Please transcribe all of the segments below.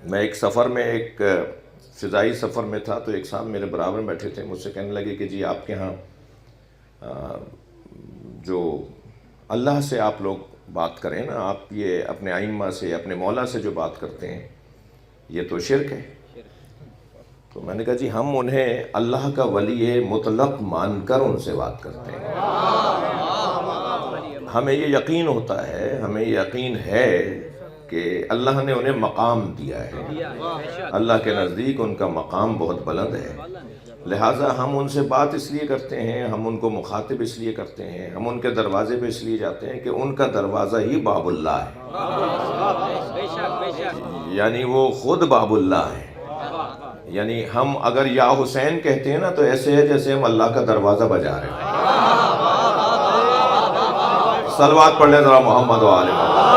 میں ایک سفر میں ایک فضائی سفر میں تھا، تو ایک صاحب میرے برابر بیٹھے تھے، مجھ سے کہنے لگے کہ جی آپ کے ہاں جو اللہ سے آپ لوگ بات کریں نا، آپ یہ اپنے ائمہ سے، اپنے مولا سے جو بات کرتے ہیں، یہ تو شرک ہے۔ تو میں نے کہا جی ہم انہیں اللہ کا ولی مطلق مان کر ان سے بات کرتے ہیں۔ ہمیں یہ یقین ہوتا ہے، ہمیں یقین ہے کہ اللہ نے انہیں مقام دیا ہے، اللہ کے نزدیک ان کا مقام بہت بلند ہے، لہٰذا ہم ان سے بات اس لیے کرتے ہیں، ہم ان کو مخاطب اس لیے کرتے ہیں، ہم ان کے دروازے پہ اس لیے جاتے ہیں کہ ان کا دروازہ ہی باب اللہ ہے، یعنی وہ خود باب اللہ ہے۔ یعنی ہم اگر یا حسین کہتے ہیں نا تو ایسے ہے جیسے ہم اللہ کا دروازہ بجا رہے ہیں۔ صلوات پڑھ لیں ذرا محمد و آل محمد۔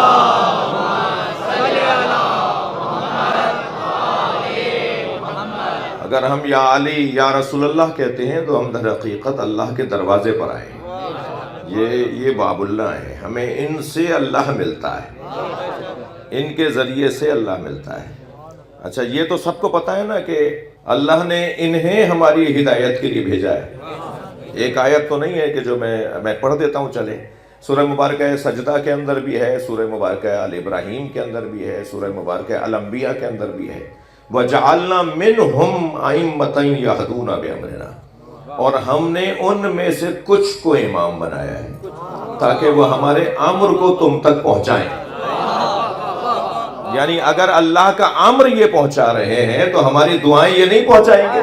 اگر ہم یا علی یا رسول اللہ کہتے ہیں تو ہم در حقیقت اللہ کے دروازے پر آئے ہیں، یہ باب اللہ ہے، ہمیں ان سے اللہ ملتا ہے، ان کے ذریعے سے اللہ ملتا ہے۔ اچھا یہ تو سب کو پتہ ہے نا کہ اللہ نے انہیں ہماری ہدایت کے لیے بھیجا ہے۔ ایک آیت تو نہیں ہے کہ جو میں پڑھ دیتا ہوں، چلیں۔ سورہ مبارکہ سجدہ کے اندر بھی ہے، سورہ مبارکہ آل ابراہیم کے اندر بھی ہے، سورہ مبارکہ الانبیاء کے اندر بھی ہے۔ وَجَعَلْنَا مِنْهُمْ أَئِمَّةً يَهْدُونَ بِأَمْرِنَا، اور ہم نے ان میں سے کچھ کو امام بنایا ہے تاکہ وہ ہمارے امر کو تم تک پہنچائیں۔ یعنی اگر اللہ کا امر یہ پہنچا رہے ہیں تو ہماری دعائیں یہ نہیں پہنچائیں گے؟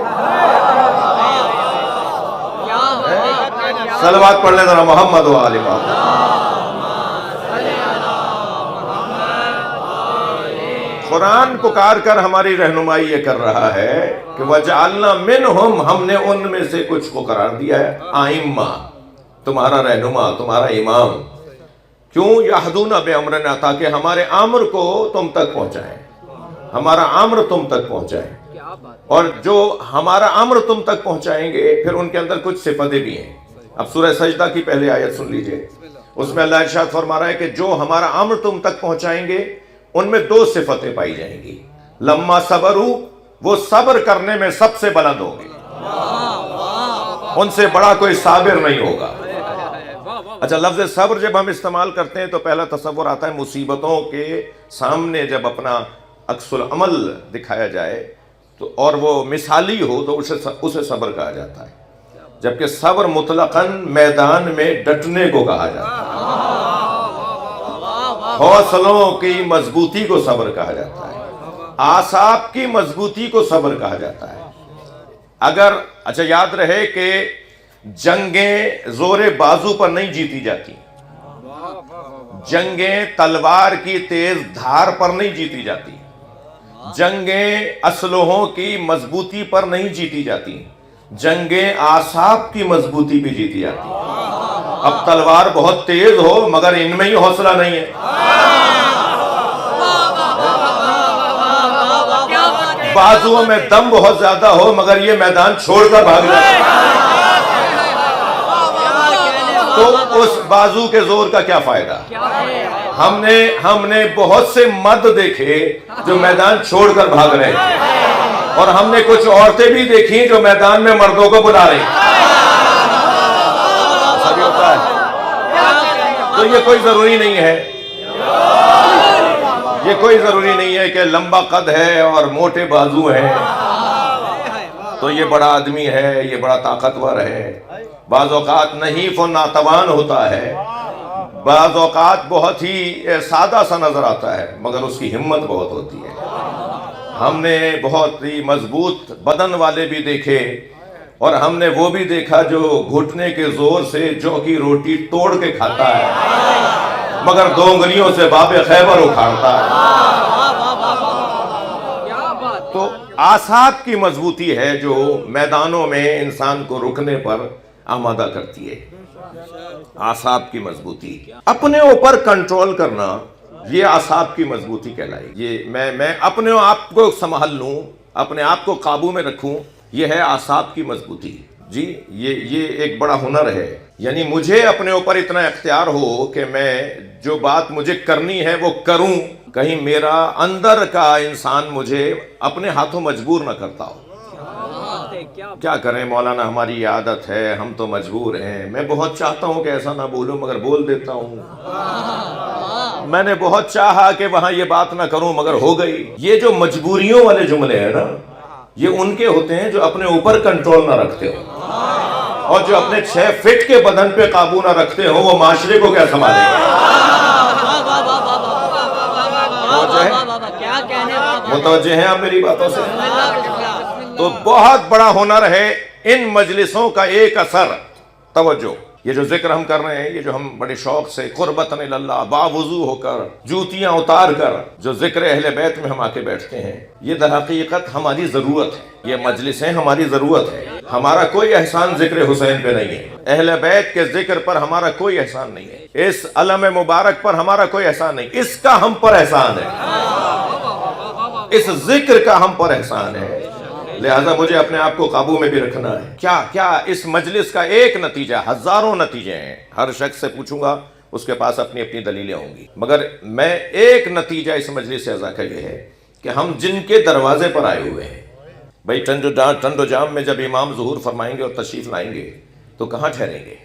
صلوات پڑھ لیں ذرا محمد و آل محمد۔ قرآن پکار کر ہماری رہنمائی یہ کر رہا ہے کہ وَجَعَلْنَا مِنْهُمْ، ہم نے ان میں سے کچھ کو قرار دیا ہے آئمہ، تمہارا رہنما، تمہارا امام۔ کیوں؟ یہدون بامرنا، تاکہ ہمارے امر کو تم تک پہنچائیں، ہمارا امر تم تک پہنچائیں۔ اور جو ہمارا امر تم تک پہنچائیں گے پھر ان کے اندر کچھ صفتیں بھی ہیں۔ اب سورہ سجدہ کی پہلے آیت سن لیجئے، اس میں اللہ ارشاد فرما رہا ہے کہ جو ہمارا امر تم تک پہنچائیں گے ان میں دو صفتیں پائی جائیں گی۔ لما صبروا، وہ صبر کرنے میں سب سے بلند ہوں گے، ان سے بڑا کوئی صابر نہیں ہوگا۔ اچھا لفظ صبر جب ہم استعمال کرتے ہیں تو پہلا تصور آتا ہے مصیبتوں کے سامنے جب اپنا عکس العمل دکھایا جائے تو اور وہ مثالی ہو تو اسے صبر کہا جاتا ہے، جبکہ صبر مطلقاً میدان میں ڈٹنے کو کہا جاتا ہے، حوصلوں کی مضبوطی کو صبر کہا جاتا ہے، اعصاب کی مضبوطی کو صبر کہا جاتا ہے۔ اگر اچھا یاد رہے کہ جنگیں زور بازو پر نہیں جیتی جاتی، جنگیں تلوار کی تیز دھار پر نہیں جیتی جاتی، جنگیں اسلحوں کی مضبوطی پر نہیں جیتی جاتی، جنگیں اعصاب کی مضبوطی پہ جیتی جاتی۔ اب تلوار بہت تیز ہو مگر ان میں ہی حوصلہ نہیں ہے، بازوؤں میں دم بہت زیادہ ہو مگر یہ میدان چھوڑ کر بھاگ جائے تو اس بازو کے زور کا کیا فائدہ؟ ہم نے بہت سے مرد دیکھے جو میدان چھوڑ کر بھاگ رہے تھے، اور ہم نے کچھ عورتیں بھی دیکھی جو میدان میں مردوں کو بلا رہی ہیں۔ ایسا بھی ہوتا ہے؟ تو یہ کوئی ضروری نہیں ہے، یہ کوئی ضروری نہیں ہے کہ لمبا قد ہے اور موٹے بازو ہیں تو یہ بڑا آدمی ہے، یہ بڑا طاقتور ہے۔ بعض اوقات نحیف و ناتوان ہوتا ہے، بعض اوقات بہت ہی سادہ سا نظر آتا ہے مگر اس کی ہمت بہت ہوتی ہے۔ ہم نے بہت ہی مضبوط بدن والے بھی دیکھے، اور ہم نے وہ بھی دیکھا جو گھٹنے کے زور سے جو کی روٹی توڑ کے کھاتا ہے مگر دو انگلیوں سے باب خیبر اکھاڑتا ہے۔ تو اعصاب کی مضبوطی ہے جو میدانوں میں انسان کو رکنے پر آمادہ کرتی ہے، اعصاب کی مضبوطی، اپنے اوپر کنٹرول کرنا، یہ اعصاب کی مضبوطی کہلائے۔ یہ میں اپنے آپ کو سنبھال لوں، اپنے آپ کو قابو میں رکھوں، یہ ہے اعصاب کی مضبوطی۔ جی یہ ایک بڑا ہنر ہے، یعنی مجھے اپنے اوپر اتنا اختیار ہو کہ میں جو بات مجھے کرنی ہے وہ کروں، کہیں میرا اندر کا انسان مجھے اپنے ہاتھوں مجبور نہ کرتا ہو۔ کیا کریں مولانا، ہماری عادت ہے، ہم تو مجبور ہیں۔ میں بہت چاہتا ہوں کہ ایسا نہ بولوں مگر بول دیتا ہوں۔ میں نے بہت چاہا کہ وہاں یہ بات نہ کروں مگر ہو گئی۔ یہ جو مجبوریوں والے جملے ہیں نا، یہ ان کے ہوتے ہیں جو اپنے اوپر کنٹرول نہ رکھتے ہو، اور جو اپنے 6 فٹ کے بدن پہ قابو نہ رکھتے ہو وہ معاشرے کو کیا سنبھالیں گے؟ متوجہ ہیں آپ میری باتوں سے؟ تو بہت بڑا ہنر ہے ان مجلسوں کا ایک اثر۔ توجہ، یہ جو ذکر ہم کر رہے ہیں، یہ جو ہم بڑے شوق سے قربتاً اللہ باوضو ہو کر جوتیاں اتار کر جو ذکر اہل بیت میں ہم آ کے بیٹھتے ہیں، یہ در حقیقت ہماری ضرورت ہے۔ یہ مجلسیں ہماری ضرورت ہے۔ ہمارا کوئی احسان ذکر حسین پہ نہیں ہے، اہل بیت کے ذکر پر ہمارا کوئی احسان نہیں ہے، اس علم مبارک پر ہمارا کوئی احسان نہیں، اس کا ہم پر احسان ہے، اس ذکر کا ہم پر احسان ہے۔ لہذا مجھے اپنے آپ کو قابو میں بھی رکھنا ہے۔ کیا اس مجلس کا ایک نتیجہ، ہزاروں نتیجے ہیں، ہر شخص سے پوچھوں گا اس کے پاس اپنی اپنی دلیلیں ہوں گی، مگر میں ایک نتیجہ اس مجلس سے اضافہ یہ ہے کہ ہم جن کے دروازے پر آئے ہوئے ہیں، بھائی ٹنڈ و جام میں جب امام ظہور فرمائیں گے اور تشریف لائیں گے تو کہاں ٹھہریں گے؟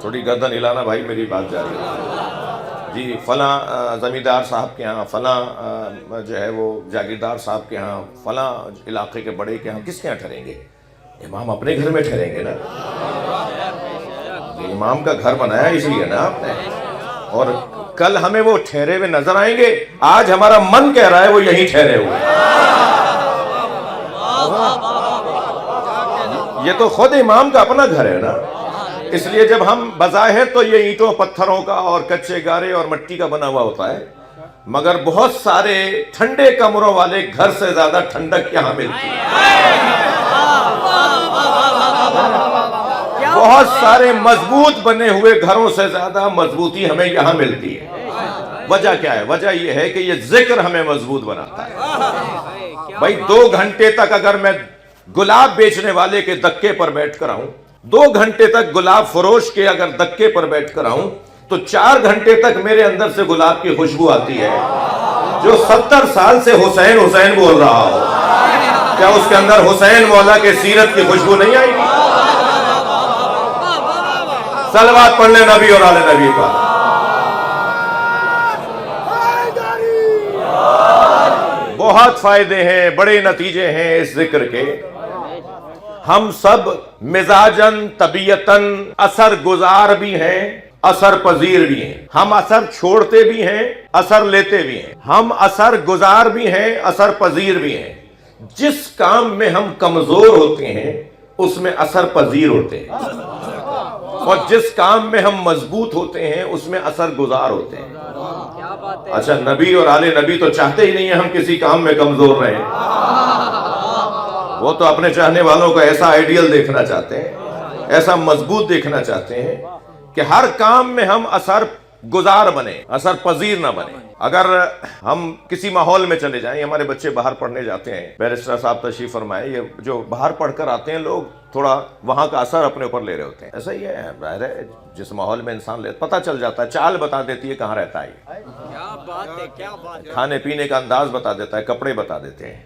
تھوڑی گردن ہلانا بھائی، میری بات جاری ہے۔ جی فلاں زمیندار صاحب کے ہاں، فلاں جو ہے وہ جاگیردار صاحب کے ہاں، فلاں علاقے کے بڑے کے ہاں، کس کے ہاں ٹھہریں گے؟ امام اپنے گھر میں ٹھہریں گے نا۔ یہ امام کا گھر بنایا اس لیے نا آپ نے، اور کل ہمیں وہ ٹھہرے ہوئے نظر آئیں گے، آج ہمارا من کہہ رہا ہے وہ یہیں ٹھہرے ہوئے۔ یہ تو خود امام کا اپنا گھر ہے نا، اس لیے جب ہم بظاہر تو یہ اینٹوں پتھروں کا اور کچے گارے اور مٹی کا بنا ہوا ہوتا ہے، مگر بہت سارے ٹھنڈے کمروں والے گھر سے زیادہ ٹھنڈک یہاں ملتی ہے۔ بہت سارے مضبوط بنے ہوئے گھروں سے زیادہ مضبوطی ہمیں یہاں ملتی ہے۔ وجہ کیا ہے؟ وجہ یہ ہے کہ یہ ذکر ہمیں مضبوط بناتا ہے۔ بھائی 2 گھنٹے تک اگر میں گلاب بیچنے والے کے دکے پر بیٹھ کر آؤں، 2 گھنٹے تک گلاب فروش کے اگر دکے پر بیٹھ کر آؤں، تو 4 گھنٹے تک میرے اندر سے گلاب کی خوشبو آتی ہے۔ جو 70 سال سے حسین حسین بول رہا ہو، کیا اس کے اندر حسین مولا کے سیرت کی خوشبو نہیں آئے گی؟ صلوات پڑھ لیں نبی اور آل نبی پر۔ بہت فائدے ہیں، بڑے نتیجے ہیں اس ذکر کے۔ ہم سب مزاجن طبیعتاً اثر گزار بھی ہیں، اثر پذیر بھی ہیں۔ ہم اثر چھوڑتے بھی ہیں، اثر لیتے بھی ہیں۔ ہم اثر گزار بھی ہیں، اثر پذیر بھی ہیں۔ جس کام میں ہم کمزور ہوتے ہیں اس میں اثر پذیر ہوتے ہیں، اور جس کام میں ہم مضبوط ہوتے ہیں اس میں اثر گزار ہوتے ہیں۔ اچھا، نبی اور آل نبی تو چاہتے ہی نہیں ہیں ہم کسی کام میں کمزور رہیں۔ وہ تو اپنے چاہنے والوں کو ایسا آئیڈیل دیکھنا چاہتے ہیں، ایسا مضبوط دیکھنا چاہتے ہیں کہ ہر کام میں ہم اثر گزار بنے، اثر پذیر نہ بنے۔ اگر ہم کسی ماحول میں چلے جائیں، ہمارے بچے باہر پڑھنے جاتے ہیں، بیرسٹر صاحب تشریف فرمائے، یہ جو باہر پڑھ کر آتے ہیں لوگ تھوڑا وہاں کا اثر اپنے اوپر لے رہے ہوتے ہیں۔ ایسا ہی ہے، ظاہر ہے جس ماحول میں انسان پتہ چل جاتا ہے، چال بتا دیتی ہے کہاں رہتا ہے، کھانے پینے کا انداز بتا دیتا ہے، کپڑے بتا دیتے ہیں،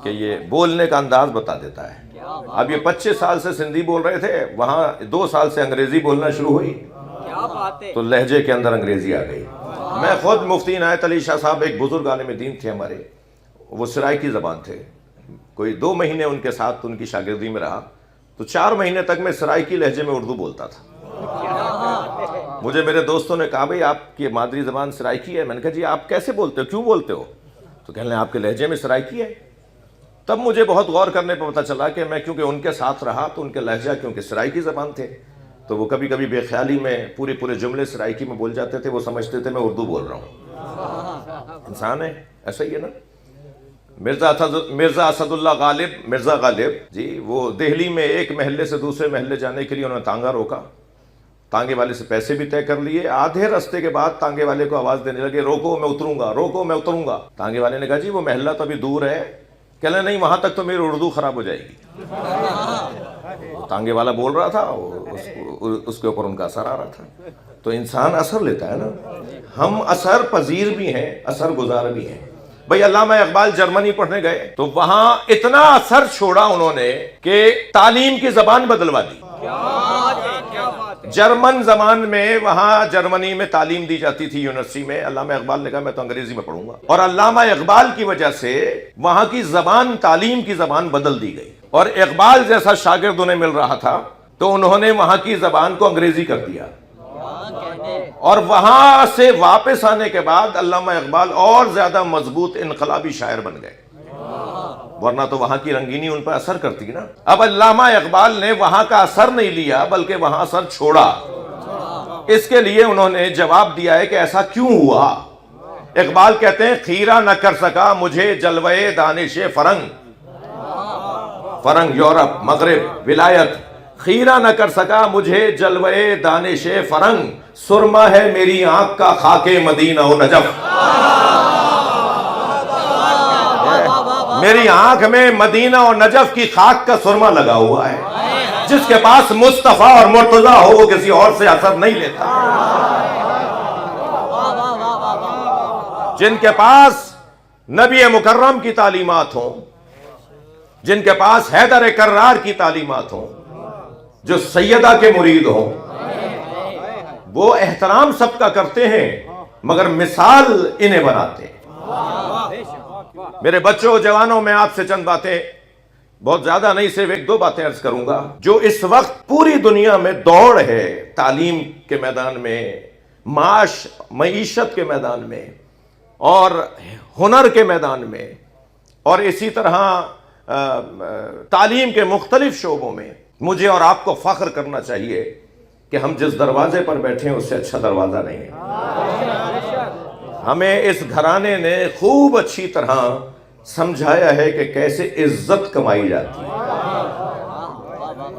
کہ یہ بولنے کا انداز بتا دیتا ہے۔ اب یہ 25 سال سے سندھی بول رہے تھے، وہاں 2 سال سے انگریزی بولنا شروع ہوئی تو لہجے کے اندر انگریزی آ گئی۔ میں خود مفتی عنایت علی شاہ صاحب ایک بزرگ عالم دین تھے ہمارے، وہ سرائکی زبان تھے، کوئی 2 مہینے ان کے ساتھ ان کی شاگردی میں رہا تو 4 مہینے تک میں سرائکی لہجے میں اردو بولتا تھا۔ مجھے میرے دوستوں نے کہا بھئی آپ کی مادری زبان سرائکی ہے، میں نے کہا جی آپ کیسے بولتے ہو، کیوں بولتے ہو؟ تو کہنے لگے آپ کے لہجے میں سرائکی ہے۔ تب مجھے بہت غور کرنے پر پتہ چلا کہ میں کیونکہ ان کے ساتھ رہا تو ان کے لہجہ کیونکہ سرائکی زبان تھے تو وہ کبھی کبھی بے خیالی میں پورے جملے سرائکی میں بول جاتے تھے، وہ سمجھتے تھے میں اردو بول رہا ہوں۔ انسان ہے، ایسا ہی ہے نا۔ مرزا اسد اللہ غالب، مرزا غالب جی، وہ دہلی میں ایک محلے سے دوسرے محلے جانے کے لیے انہوں نے تانگا روکا، تانگے والے سے پیسے بھی طے کر لیے، آدھے راستے کے بعد تانگے والے کو آواز دینے لگے روکو میں اتروں گا، روکو میں اتروں گا۔ تانگے والے نے کہا جی وہ محلہ تو ابھی دور ہے، کہنے نہیں وہاں تک تو میری اردو خراب ہو جائے گی. تانگے والا بول رہا تھا، اس کے اوپر ان کا اثر آ رہا تھا. تو انسان اثر لیتا ہے نا. ہم اثر پذیر بھی ہیں، اثر گزار بھی ہیں. بھئی علامہ اقبال جرمنی پڑھنے گئے تو وہاں اتنا اثر چھوڑا انہوں نے کہ تعلیم کی زبان بدلوا دی. جرمن زبان میں وہاں جرمنی میں تعلیم دی جاتی تھی یونیورسٹی میں. علامہ اقبال نے کہا میں تو انگریزی میں پڑھوں گا، اور علامہ اقبال کی وجہ سے وہاں کی زبان، تعلیم کی زبان بدل دی گئی. اور اقبال جیسا شاگرد انہیں مل رہا تھا تو انہوں نے وہاں کی زبان کو انگریزی کر دیا. اور وہاں سے واپس آنے کے بعد علامہ اقبال اور زیادہ مضبوط انقلابی شاعر بن گئے، ورنہ تو وہاں کی رنگینی ان پر اثر کرتی نا. اب علامہ اقبال نے وہاں کا اثر نہیں لیا بلکہ وہاں اثر چھوڑا. اس کے لیے انہوں نے جواب دیا ہے کہ ایسا کیوں ہوا. اقبال کہتے ہیں خیرہ نہ کر سکا مجھے جلوے دانش فرنگ. فرنگ یورپ، مغرب، ولایت. خیرہ نہ کر سکا مجھے جلوے دانش فرنگ، سرما ہے میری آنکھ کا خاک مدینہ و نجف. میری آنکھ میں مدینہ اور نجف کی خاک کا سرما لگا ہوا ہے. جس کے پاس مصطفیٰ اور مرتضیٰ ہو وہ کسی اور سے اثر نہیں لیتا. جن کے پاس نبی مکرم کی تعلیمات ہوں، جن کے پاس حیدر کرار کی تعلیمات ہوں، جو سیدہ کے مرید ہوں، وہ احترام سب کا کرتے ہیں مگر مثال انہیں بناتے ہیں. میرے بچوں جوانوں، میں آپ سے چند باتیں، بہت زیادہ نہیں، صرف ایک دو باتیں عرض کروں گا. جو اس وقت پوری دنیا میں دوڑ ہے تعلیم کے میدان میں، معیشت کے میدان میں اور ہنر کے میدان میں، اور اسی طرح تعلیم کے مختلف شعبوں میں، مجھے اور آپ کو فخر کرنا چاہیے کہ ہم جس دروازے پر بیٹھے ہیں اس سے اچھا دروازہ نہیں ہے. ہمیں اس گھرانے نے خوب اچھی طرح سمجھایا ہے کہ کیسے عزت کمائی جاتی ہے.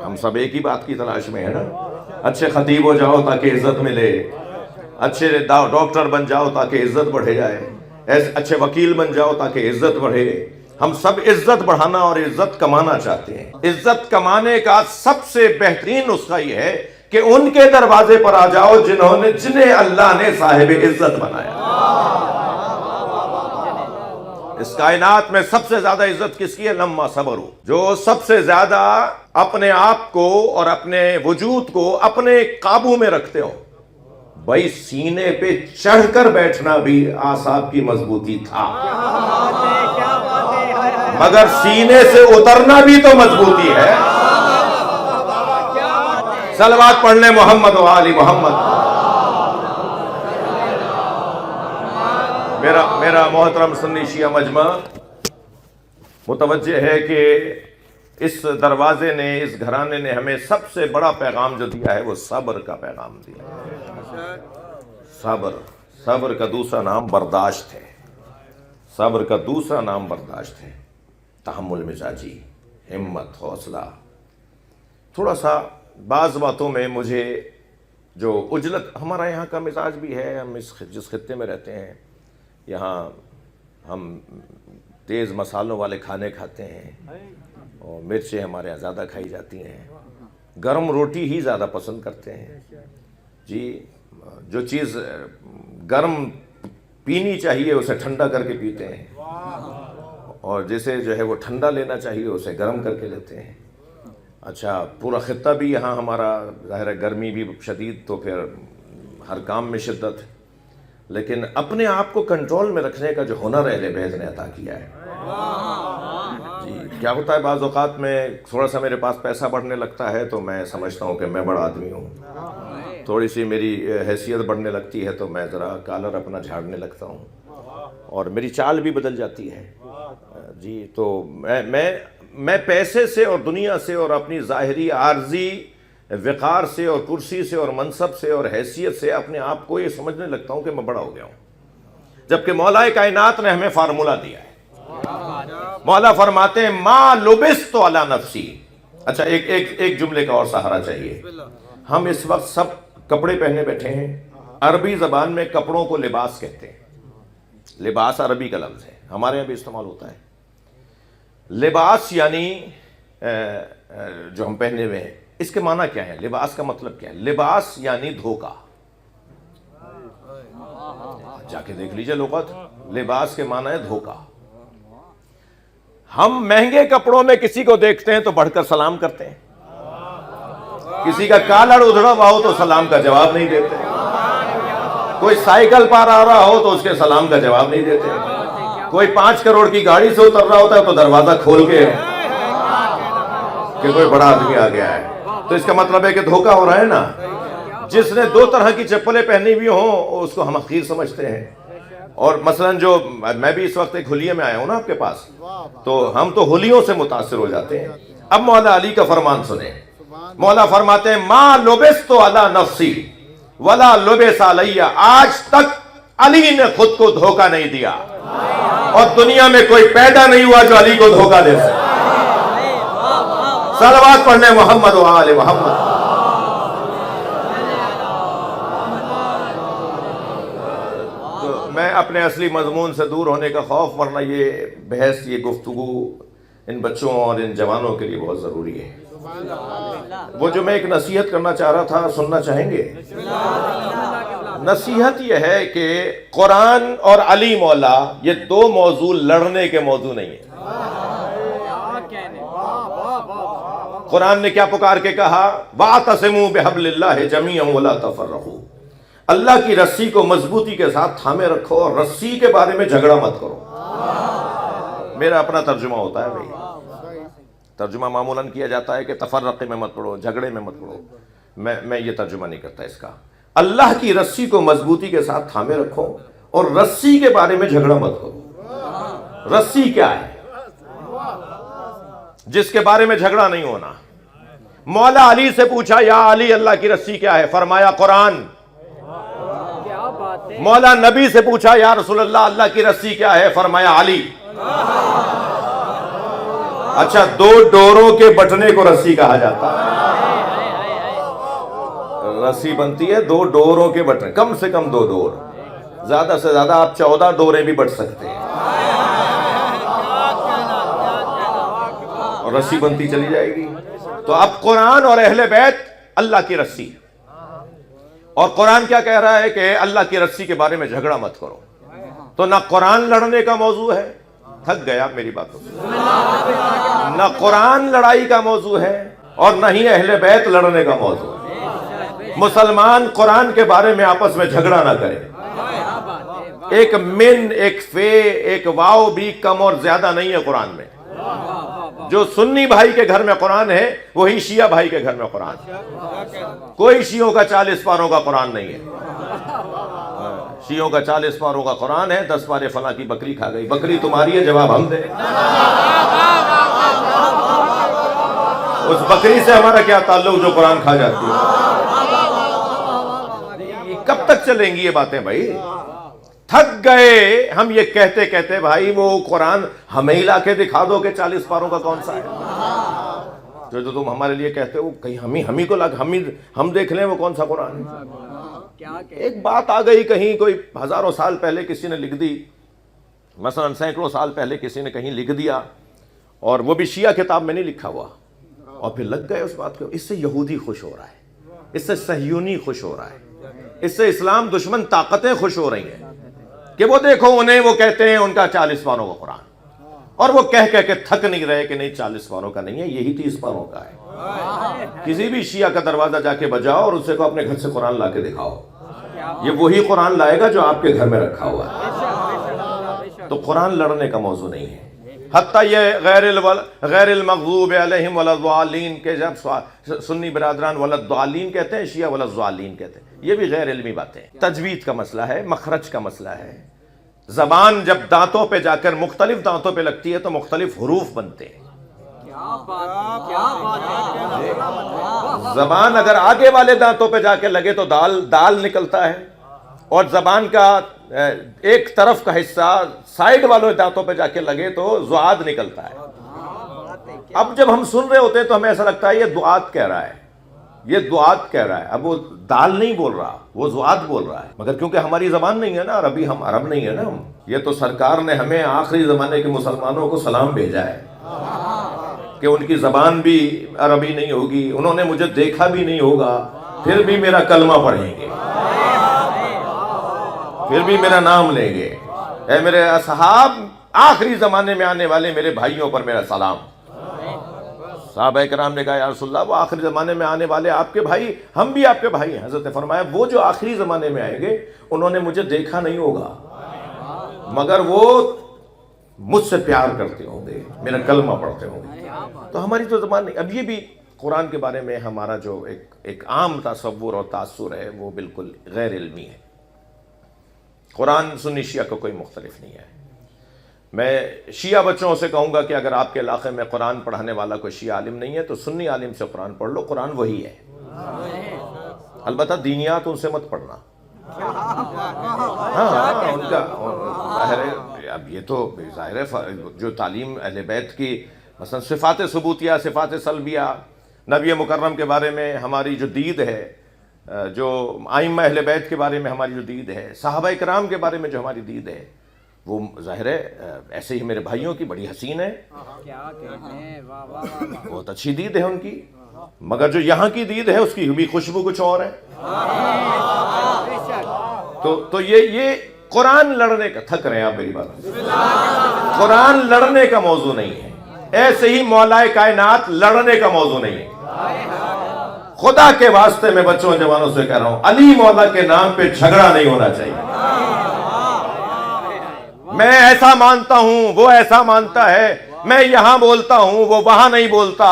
ہم سب ایک ہی بات کی تلاش میں ہیں نا. اچھے خطیب ہو جاؤ تاکہ عزت ملے، اچھے ڈاکٹر بن جاؤ تاکہ عزت بڑھے جائے، اچھے وکیل بن جاؤ تاکہ عزت بڑھے. ہم سب عزت بڑھانا اور عزت کمانا چاہتے ہیں. عزت کمانے کا سب سے بہترین نسخہ یہ ہے کہ ان کے دروازے پر آ جاؤ جنہیں اللہ نے صاحب عزت بنایا. اس کائنات میں سب سے زیادہ عزت کس کی ہے؟ لما صبروا. جو سب سے زیادہ اپنے آپ کو اور اپنے وجود کو اپنے قابو میں رکھتے ہو. بھائی سینے پہ چڑھ کر بیٹھنا بھی اعصاب کی مضبوطی تھا، مگر سینے سے اترنا بھی تو مضبوطی ہے. صلوات پڑھ لیں محمد و آل محمد. میرا محترم سنی شیعہ مجمع متوجہ ہے کہ اس دروازے نے، اس گھرانے نے ہمیں سب سے بڑا پیغام جو دیا ہے وہ صبر کا پیغام دیا. صبر کا دوسرا نام برداشت ہے. صبر کا دوسرا نام برداشت ہے. تحمل مزاجی، ہمت، حوصلہ. تھوڑا سا بعض باتوں میں مجھے جو عجلت، ہمارا یہاں کا مزاج بھی ہے، ہم جس خطے میں رہتے ہیں یہاں ہم تیز مسالوں والے کھانے کھاتے ہیں اور مرچیں ہمارے یہاں زیادہ کھائی جاتی ہیں. گرم روٹی ہی زیادہ پسند کرتے ہیں جی. جو چیز گرم پینی چاہیے اسے ٹھنڈا کر کے پیتے ہیں، اور جسے جو ہے وہ ٹھنڈا لینا چاہیے اسے گرم کر کے لیتے ہیں. اچھا پورا خطہ بھی یہاں ہمارا ظاہر ہے گرمی بھی شدید، تو پھر ہر کام میں شدت، لیکن اپنے آپ کو کنٹرول میں رکھنے کا جو ہنر اہل بیت نے عطا کیا ہے جی. کیا ہوتا ہے بعض اوقات میں تھوڑا سا میرے پاس پیسہ بڑھنے لگتا ہے تو میں سمجھتا ہوں کہ میں بڑا آدمی ہوں. تھوڑی سی میری حیثیت بڑھنے لگتی ہے تو میں ذرا کالر اپنا جھاڑنے لگتا ہوں اور میری چال بھی بدل جاتی ہے جی. تو میں پیسے سے اور دنیا سے اور اپنی ظاہری عارضی وقار سے اور کرسی سے اور منصب سے اور حیثیت سے اپنے آپ کو یہ سمجھنے لگتا ہوں کہ میں بڑا ہو گیا ہوں، جبکہ مولا کائنات نے ہمیں فارمولہ دیا ہے. مولا فرماتے ہیں ما لبست علی نفسی. اچھا ایک جملے کا اور سہارا چاہیے. ہم اس وقت سب کپڑے پہنے بیٹھے ہیں. عربی زبان میں کپڑوں کو لباس کہتے ہیں. لباس عربی کا لفظ ہے، ہمارے یہاں بھی استعمال ہوتا ہے. لباس یعنی جو ہم پہنے ہوئے ہیں، اس کے معنی کیا ہے؟ لباس کا مطلب کیا ہے؟ لباس یعنی دھوکہ. جا کے دیکھ لیجئے لغت. لباس کے معنی ہے دھوکہ. ہم مہنگے کپڑوں میں کسی کو دیکھتے ہیں تو بڑھ کر سلام کرتے ہیں، کسی کا کالر ادھڑا ہوا ہو تو سلام کا جواب نہیں دیتے، کوئی سائیکل پار آ رہا ہو تو اس کے سلام کا جواب نہیں دیتے، کوئی 5 کروڑ کی گاڑی سے اتر رہا ہوتا ہے تو دروازہ کھول کے کہ کوئی بڑا آدمی آ گیا ہے. تو اس کا مطلب ہے کہ دھوکہ ہو رہا ہے نا. جس نے 2 طرح کی چپلیں پہنی ہوئی ہوں اس کو ہم حقیر سمجھتے ہیں. اور مثلا جو میں بھی اس وقت ایک حلیے میں آیا ہوں نا آپ کے پاس، تو ہم تو حلیوں سے متاثر ہو جاتے ہیں. اب مولا علی کا فرمان سنیں. مولا فرماتے ہیں ما لبست علی نفسی ولا لبس علی. آج تک علی نے خود کو دھوکہ نہیں دیا اور دنیا میں کوئی پیدا نہیں ہوا جو علی کو دھوکہ دے سکے. صلوات پڑھنے محمد و آل محمد. تو میں اپنے اصلی مضمون سے دور ہونے کا خوف، ورنہ یہ بحث، یہ گفتگو ان بچوں اور ان جوانوں کے لیے بہت ضروری ہے. وہ جو میں ایک نصیحت کرنا چاہ رہا تھا، سننا چاہیں گے؟ نصیحت یہ ہے کہ قرآن اور علی مولا یہ 2 موضوع لڑنے کے موضوع نہیں ہیں. قرآن نے کیا پکار کے کہا؟ وَاعْتَصِمُوا بِحَبْلِ اللَّهِ جَمِيعًا وَلَا تَفَرَّقُوا. اللہ کی رسی کو مضبوطی کے ساتھ تھامے رکھو اور رسی کے بارے میں جھگڑا مت کرو. میرا اپنا ترجمہ ہوتا ہے بھائی. ترجمہ معمولاً کیا جاتا ہے کہ تفرقے میں مت پڑھو، جھگڑے میں مت پڑھو. میں یہ ترجمہ نہیں کرتا اس کا. اللہ کی رسی کو مضبوطی کے ساتھ تھامے رکھو اور رسی کے بارے میں جھگڑا مت کرو. رسی کیا ہے جس کے بارے میں جھگڑا نہیں ہونا؟ مولا علی سے پوچھا یا علی اللہ کی رسی کیا ہے؟ فرمایا قرآن. مولا نبی سے پوچھا یا رسول اللہ اللہ کی رسی کیا ہے؟ فرمایا علی. اچھا 2 ڈوروں کے بٹنے کو رسی کہا جاتا ہے. رسی بنتی ہے 2 ڈوروں کے بٹنے، کم سے کم 2 ڈور، زیادہ سے زیادہ آپ 14 ڈوریں بھی بٹ سکتے ہیں اور رسی بنتی چلی جائے گی. تو اب قرآن اور اہل بیت اللہ کی رسی، اور قرآن کیا کہہ رہا ہے کہ اللہ کی رسی کے بارے میں جھگڑا مت کرو. تو نہ قرآن لڑنے کا موضوع ہے، تھک گیا میری باتوں سے، نہ قرآن لڑائی کا موضوع ہے اور نہ ہی اہل بیت لڑنے کا موضوع ہے. مسلمان قرآن کے بارے میں آپس میں جھگڑا نہ کرے. ایک من، ایک فے، ایک واو بھی کم اور زیادہ نہیں ہے قرآن میں. جو سنی بھائی کے گھر میں قرآن ہے وہی شیعہ بھائی کے گھر میں قرآن ہے. کوئی شیعوں کا 40 پاروں کا قرآن نہیں ہے. شیعوں کا 40 پاروں کا قرآن ہے، 10 پارے فلاں کی بکری کھا گئی. بکری تمہاری ہے، جواب ہم دیں. اس بکری سے ہمارا کیا تعلق جو قرآن کھا جاتی ہے؟ کب تک چلیں گی یہ باتیں بھائی؟ تھک گئے ہم یہ کہتے کہتے. بھائی وہ قرآن ہمیں ہی لا کے دکھا دو کہ 40 پاروں کا کون سا ہے. جو تم ہمارے لیے کہتے ہو کہیں ہم ہی کو ہم دیکھ لیں وہ کون سا قرآن ہے. ایک بات آ گئی کہیں، کوئی ہزاروں سال پہلے کسی نے لکھ دی، مثلا سینکڑوں سال پہلے کسی نے کہیں لکھ دیا، اور وہ بھی شیعہ کتاب میں نہیں لکھا ہوا، اور پھر لگ گئے اس بات کو. اس سے یہودی خوش ہو رہا ہے، اس سے صہیونی خوش ہو رہا ہے، اس سے اسلام دشمن طاقتیں خوش ہو رہی ہیں کہ وہ دیکھو انہیں وہ کہتے ہیں ان کا 40 پاروں کا قرآن، اور وہ کہہ کے تھک نہیں رہے کہ نہیں 40 پاروں کا نہیں ہے، یہی 30 پاروں کا ہے. کسی بھی شیعہ کا دروازہ جا کے بجاؤ اور اسے کو اپنے گھر سے قرآن لا کے دکھاؤ، یہ وہی قرآن لائے گا جو آپ کے گھر میں رکھا ہوا ہے. تو قرآن لڑنے کا موضوع نہیں ہے. حتیٰ یہ غیر المغضوب علیہم ولا الضالین کے جب سنی برادران ولا الضالین کہتے ہیں، شیعہ ولا الضالین کہتے ہیں، یہ بھی غیر علمی باتیں ہیں. تجوید کا مسئلہ ہے، مخرج کا مسئلہ ہے. زبان جب دانتوں پہ جا کر مختلف دانتوں پہ لگتی ہے تو مختلف حروف بنتے ہیں. زبان اگر آگے والے دانتوں پہ جا کے لگے تو دال نکلتا ہے، اور زبان کا ایک طرف کا حصہ سائیڈ والے دانتوں پہ جا کے لگے تو زعاد نکلتا ہے. اب جب ہم سن رہے ہوتے ہیں تو ہمیں ایسا لگتا ہے یہ دعات کہہ رہا ہے، یہ دعات کہہ رہا ہے. اب وہ دال نہیں بول رہا، وہ زعاد بول رہا ہے. مگر کیونکہ ہماری زبان نہیں ہے نا، عربی، ہم عرب نہیں ہے نا. یہ تو سرکار نے ہمیں آخری زمانے کے مسلمانوں کو سلام بھیجا ہے. کہ ان کی زبان بھی عربی نہیں ہوگی، انہوں نے مجھے دیکھا بھی نہیں ہوگا، پھر بھی میرا کلمہ پڑھیں گے، پھر بھی میرا نام لیں گے۔ اے میرے اصحاب، آخری زمانے میں آنے والے میرے بھائیوں پر میرا سلام۔ صحابہ کرام نے کہا یا رسول اللہ، وہ آخری زمانے میں آنے والے آپ کے بھائی، ہم بھی آپ کے بھائی ہیں۔ حضرت نے فرمایا وہ جو آخری زمانے میں آئیں گے انہوں نے مجھے دیکھا نہیں ہوگا، مگر وہ مجھ سے پیار کرتے ہوں گے، میرا کلمہ پڑھتے ہوں گے۔ تو ہماری تو زبان نہیں۔ اب یہ بھی قرآن کے بارے میں ہمارا جو ایک عام تصور اور تاثر ہے وہ بالکل غیر علمی ہے۔ قرآن سنی شیعہ کا کوئی مختلف نہیں ہے۔ میں شیعہ بچوں سے کہوں گا کہ اگر آپ کے علاقے میں قرآن پڑھانے والا کوئی شیعہ عالم نہیں ہے تو سنی عالم سے قرآن پڑھ لو، قرآن وہی ہے۔ البتہ دینیات ان سے مت پڑھنا۔ ہاں ان کا ظاہر ہے، اب یہ تو ظاہر ہے جو تعلیم اہل بیت کی مثلا صفات ثبوتیہ، صفات سلبیہ، نبی مکرم کے بارے میں ہماری جو دید ہے، جو ائمہ اہل بیت کے بارے میں ہماری جو دید ہے، صحابہ کرام کے بارے میں جو ہماری دید ہے، وہ ظاہر ہے ایسے ہی میرے بھائیوں کی بڑی حسین ہے، بہت اچھی دید ہے ان کی، مگر جو یہاں کی دید ہے اس کی بھی خوشبو کچھ اور ہے۔ تو یہ قرآن لڑنے کا، تھک رہے ہیں آپ میری بات، قرآن لڑنے کا موضوع نہیں ہے، ایسے ہی مولا کائنات لڑنے کا موضوع نہیں ہے۔ خدا کے واسطے میں بچوں جوانوں سے کہہ رہا ہوں، علی مولا کے نام پہ جھگڑا نہیں ہونا چاہیے۔ میں ایسا مانتا ہوں، وہ ایسا مانتا ہے، میں یہاں بولتا ہوں، وہ وہاں نہیں بولتا۔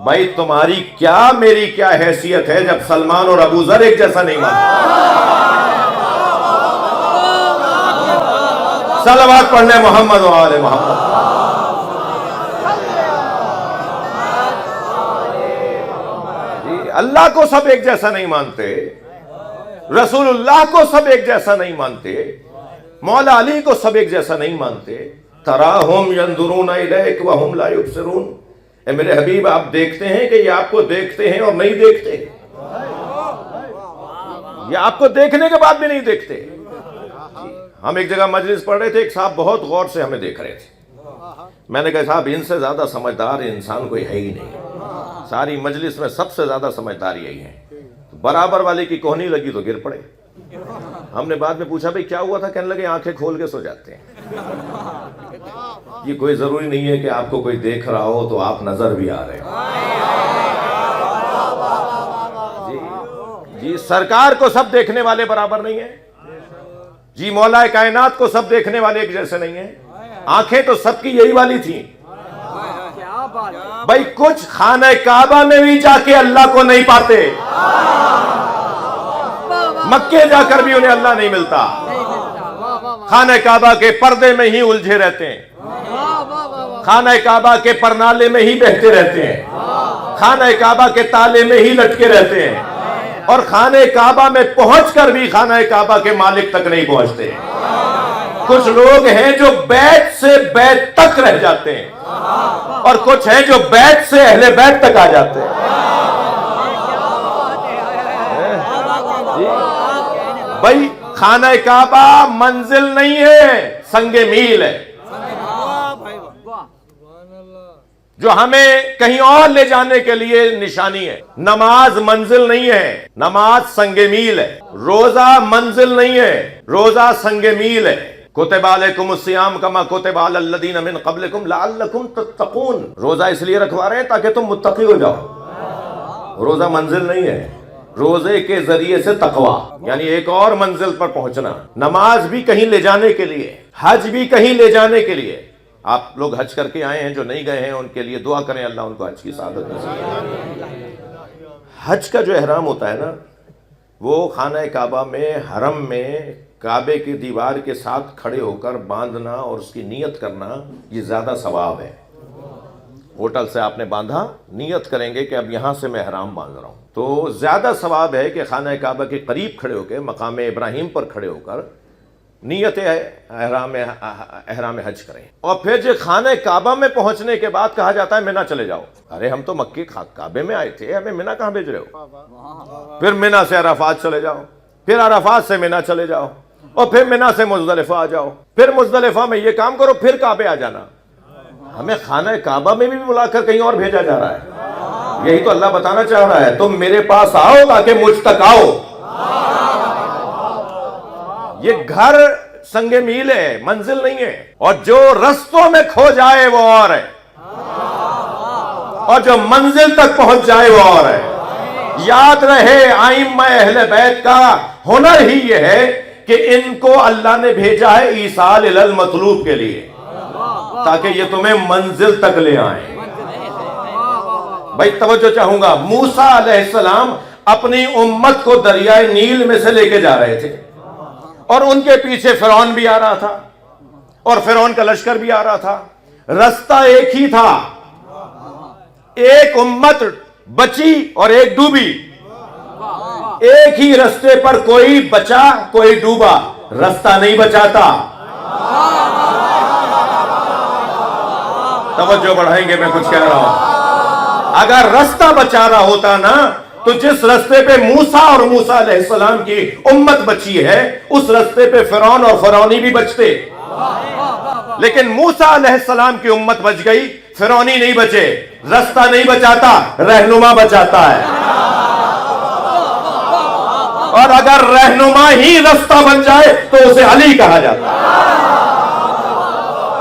بھائی تمہاری کیا میری کیا حیثیت ہے جب سلمان اور ابو ذر ایک جیسا نہیں مانتا؟ صلوات پڑھنے محمد و آل محمد۔ اللہ کو سب ایک جیسا نہیں مانتے، رسول اللہ کو سب ایک جیسا نہیں مانتے، مولا علی کو سب ایک جیسا نہیں مانتے۔ تراہم ینظرون الیک وہم لا یبصرون، اے میرے حبیب آپ دیکھتے ہیں کہ یہ آپ کو دیکھتے ہیں اور نہیں دیکھتے، یہ آپ کو دیکھنے کے بعد بھی نہیں دیکھتے۔ ہم ایک جگہ مجلس پڑھ رہے تھے، ایک صاحب بہت غور سے ہمیں دیکھ رہے تھے، میں نے کہا صاحب ان سے زیادہ سمجھدار انسان کوئی ہے ہی نہیں، ساری مجلس میں سب سے زیادہ سمجھدار یہی ہے۔ برابر والے کی کوہنی لگی تو گر پڑے۔ ہم نے بعد میں پوچھا بھئی کیا ہوا تھا، کہنے لگے آنکھیں کھول کے سو جاتے ہیں۔ یہ کوئی ضروری نہیں ہے کہ آپ کو کوئی دیکھ رہا ہو تو آپ نظر بھی آ رہے ہو۔ جی سرکار کو سب دیکھنے والے برابر نہیں ہیں، جی مولا کائنات کو سب دیکھنے والے ایک جیسے نہیں ہیں۔ آنکھیں تو سب کی یہی والی تھیں۔ بھائی کچھ خانہ کعبہ میں بھی جا کے اللہ کو نہیں پاتے، مکے جا کر بھی انہیں اللہ نہیں ملتا، خانہ کعبہ کے پردے میں ہی الجھے رہتے ہیں، خانہ کعبہ کے پرنالے میں ہی بہتے رہتے ہیں، خانہ کعبہ کے تالے میں ہی لٹکے رہتے ہیں، اور خانہ کعبہ میں پہنچ کر بھی خانہ کعبہ کے مالک تک نہیں پہنچتے۔ کچھ لوگ ہیں جو بیت سے بیت تک رہ جاتے ہیں، اور کچھ ہیں جو بیت سے اہل بیت تک آ جاتے ہیں۔ بھائی خانہ کعبہ منزل نہیں ہے، سنگ میل ہے، جو ہمیں کہیں اور لے جانے کے لیے نشانی ہے۔ نماز منزل نہیں ہے، نماز سنگ میل ہے۔ روزہ منزل نہیں ہے، روزہ سنگ میل ہے۔ کتب علیکم الصیام کما کتب علی الذین من قبلکم لعلکم تتقون، روزہ اس لیے رکھوا رہے ہیں تاکہ تم متقی ہو جاؤ۔ روزہ منزل نہیں ہے، روزے کے ذریعے سے تقویٰ، یعنی ایک اور منزل پر پہنچنا۔ نماز بھی کہیں لے جانے کے لیے، حج بھی کہیں لے جانے کے لیے۔ آپ لوگ حج کر کے آئے ہیں، جو نہیں گئے ہیں ان کے لیے دعا کریں اللہ ان کو حج کی سعادت نصیب کرے۔ حج کا جو احرام ہوتا ہے نا، وہ خانہ کعبہ میں حرم میں کعبے کی دیوار کے ساتھ کھڑے ہو کر باندھنا اور اس کی نیت کرنا، یہ زیادہ ثواب ہے۔ ہوٹل سے آپ نے باندھا، نیت کریں گے کہ اب یہاں سے میں احرام باندھ رہا ہوں، تو زیادہ ثواب ہے کہ خانہ کعبہ کے قریب کھڑے ہو کے مقام ابراہیم پر کھڑے ہو کر نیت احرام حج کریں۔ اور پھر جو خانہ کعبہ میں پہنچنے کے بعد کہا جاتا ہے منی چلے جاؤ۔ ارے ہم تو مکے کعبے میں آئے تھے، ہمیں منی کہاں بھیج رہے ہو؟ پھر منی سے عرفات چلے جاؤ، پھر عرفات سے منی چلے جاؤ، اور پھر منی سے مزدلفہ آ جاؤ، پھر مزدلفہ میں یہ کام کرو، پھر کعبے آ جانا۔ ہمیں خانہ کعبہ میں بھی بلا کر کہیں اور بھیجا جا رہا ہے. یہی تو اللہ بتانا چاہ رہا ہے, تم میرے پاس آؤ تاکہ مجھ تک آؤ. یہ گھر سنگ میل ہے, منزل نہیں ہے. اور جو رستوں میں کھو جائے وہ اور ہے, اور جو منزل تک پہنچ جائے وہ اور ہے. یاد رہے ائمہ اہل بیت کا ہنر ہی یہ ہے کہ ان کو اللہ نے بھیجا ہے ایصال الی المطلوب کے لیے, تاکہ یہ تمہیں منزل تک لے آئیں. بھائی توجہ چاہوں گا, موسیٰ علیہ السلام اپنی امت کو دریائے نیل میں سے لے کے جا رہے تھے, اور ان کے پیچھے فرعون بھی آ رہا تھا, اور فرعون کا لشکر بھی آ رہا تھا. رستہ ایک ہی تھا, ایک امت بچی اور ایک ڈوبی. ایک ہی رستے پر کوئی بچا کوئی ڈوبا, رستہ نہیں بچاتا. توجہ بڑھائیں گے, میں کچھ کہہ رہا ہوں. اگر رستہ بچا رہا ہوتا نا تو جس رستے پہ موسیٰ اور موسیٰ علیہ السلام کی امت بچی ہے اس رستے پہ فرعون اور فرعونی بھی بچتے. لیکن موسیٰ علیہ السلام کی امت بچ گئی, فرعونی نہیں بچے. رستہ نہیں بچاتا, رہنما بچاتا ہے. اور اگر رہنما ہی رستہ بن جائے تو اسے علی کہا جاتا ہے.